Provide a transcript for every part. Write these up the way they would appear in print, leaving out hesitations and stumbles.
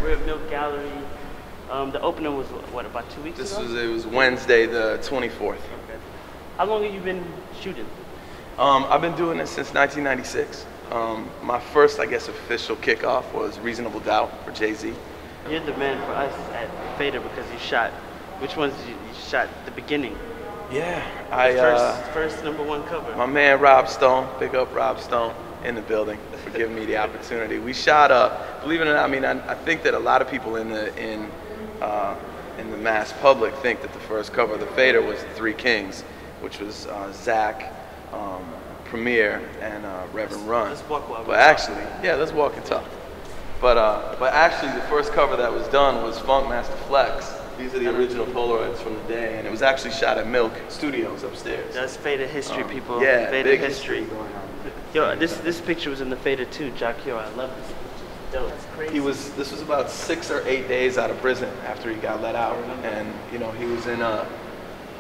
we're at Milk Gallery. The opening was what, about 2 weeks ago? It was Wednesday the 24th. Okay. How long have you been shooting? I've been doing this since 1996. My first, I guess, official kickoff was Reasonable Doubt for Jay-Z. You're the man for us at Fader because you shot. Which ones you shot? The beginning. Yeah, first #1 cover. My man Rob Stone, big up Rob Stone in the building for giving me the opportunity. We shot believe it or not, I mean, I think that a lot of people in the mass public think that the first cover of the Fader was the Three Kings, which was Zach, Premier, and Reverend Run. Let's walk while but actually, yeah, let's walk and talk. But actually, the first cover that was done was Funkmaster Flex. These are the original Polaroids from the day, and it was actually shot at Milk Studios upstairs. That's Fader history, people. Yeah, Fader big history. Yo, this picture was in the Fader too, Jacquio. I love this picture. Dope. That's crazy. This was about 6 or 8 days out of prison after he got let out, and you know he was in a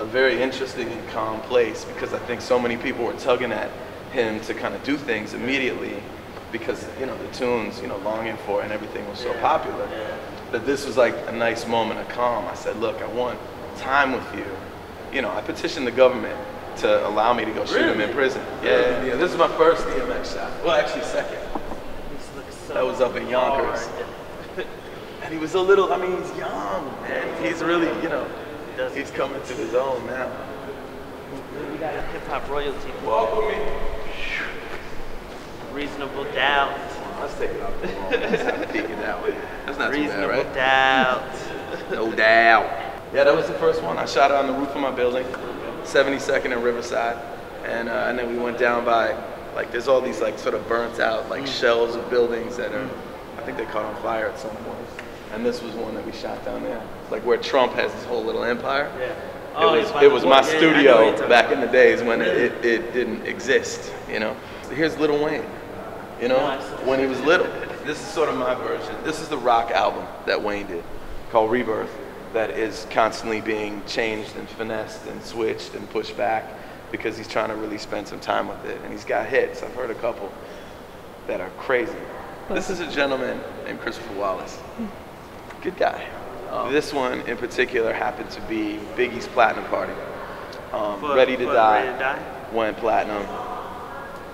very interesting and calm place because I think so many people were tugging at him to kind of do things immediately because you know the tunes, you know, Longing For and everything was so popular. That this was like a nice moment of calm. I said, look, I want time with you. You know, I petitioned the government to allow me to go shoot him in prison. Yeah, this is my first DMX shot. Well, actually second. That was up in Yonkers. And he was a little, I mean, he's young, man. He's really, you know, he's coming to his own now. We got a hip-hop royalty. Walk with me. Reasonable Doubt. Let's take it off the wall. Let's have a peek at that one. That's not too bad, right? Doubt. No doubt. Yeah, that was the first one. I shot it on the roof of my building, 72nd and Riverside. And then we went down by, like, there's all these, like, sort of burnt out, like, shells of buildings that are, I think they caught on fire at some point. And this was one that we shot down there. Like, where Trump has his whole little empire. Yeah. It was my studio back in the days when it didn't exist, you know? So here's Lil Wayne, you know, when he was little. This is sort of my version. This is the rock album that Wayne did called Rebirth that is constantly being changed and finessed and switched and pushed back because he's trying to really spend some time with it. And he's got hits. I've heard a couple that are crazy. This is a gentleman named Christopher Wallace. Good guy. This one in particular happened to be Biggie's Platinum Party. Ready to Die went platinum.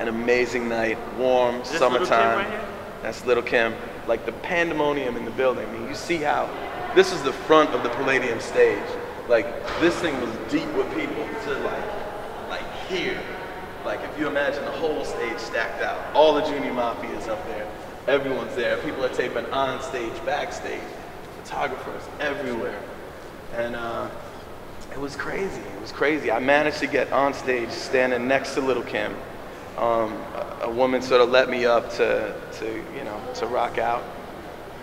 An amazing night, warm, summertime. Right here? That's Little Kim. Like the pandemonium in the building. I mean, you see how this is the front of the Palladium stage. Like this thing was deep with people to like here. Like if you imagine the whole stage stacked out, all the Junior Mafia's up there, everyone's there. People are taping on stage, backstage, photographers everywhere, and it was crazy. It was crazy. I managed to get on stage, standing next to Little Kim. A woman sort of let me up to rock out,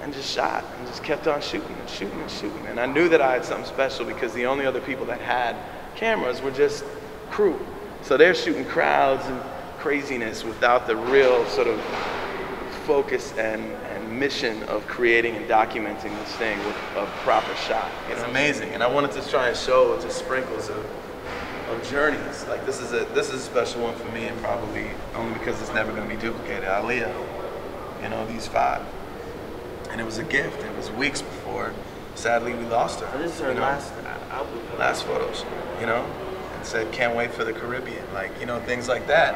and just shot and just kept on shooting and shooting and shooting. And I knew that I had something special because the only other people that had cameras were just crew. So they're shooting crowds and craziness without the real sort of focus and mission of creating and documenting this thing with a proper shot. It's amazing, and I wanted to try and show just sprinkles of journeys. Like this is a special one for me, and probably only because it's never going to be duplicated. Aaliyah, you know, these 5, and it was a gift. It was weeks before, sadly, we lost her. This is her last album. Last photos, you know, and said, "Can't wait for the Caribbean." Like, you know, things like that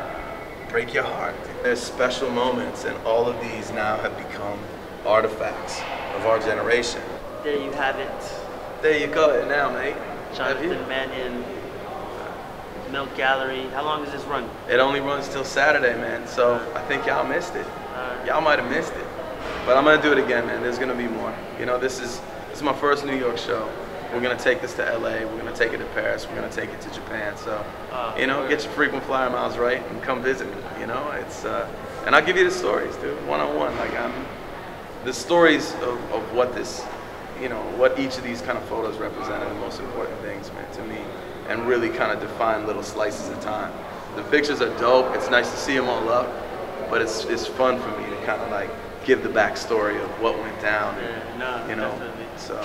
break your heart. There's special moments, and all of these now have become artifacts of our generation. There you have it. There you go, now, mate. Jonathan Mannion, Milk Gallery. How long does this run? It only runs till Saturday, man. So I think y'all missed it. Y'all might have missed it, but I'm gonna do it again, man. There's gonna be more. You know, this is my first New York show. We're gonna take this to LA. We're gonna take it to Paris. We're gonna take it to Japan. So, you know, get your frequent flyer miles right and come visit me. You know, it's and I'll give you the stories, dude, one-on-one. Like the stories of what this, you know, what each of these kind of photos represent are the most important things, man, to me, and really kind of define little slices of time. The pictures are dope. It's nice to see them all up, but it's fun for me to kind of like give the backstory of what went down. You know, definitely. So.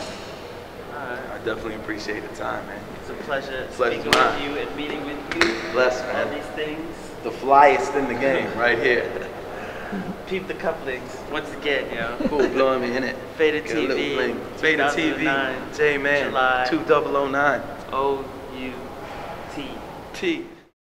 I definitely appreciate the time, man. It's a pleasure speaking with you and meeting with you. Bless, man. All these things. The flyest in the game, right here. Peep the couplings once again, yo. Cool, blowing me in it. Faded Get a little TV. bling. Faded TV. 2009, J-Man. July. 2009. OUT. T.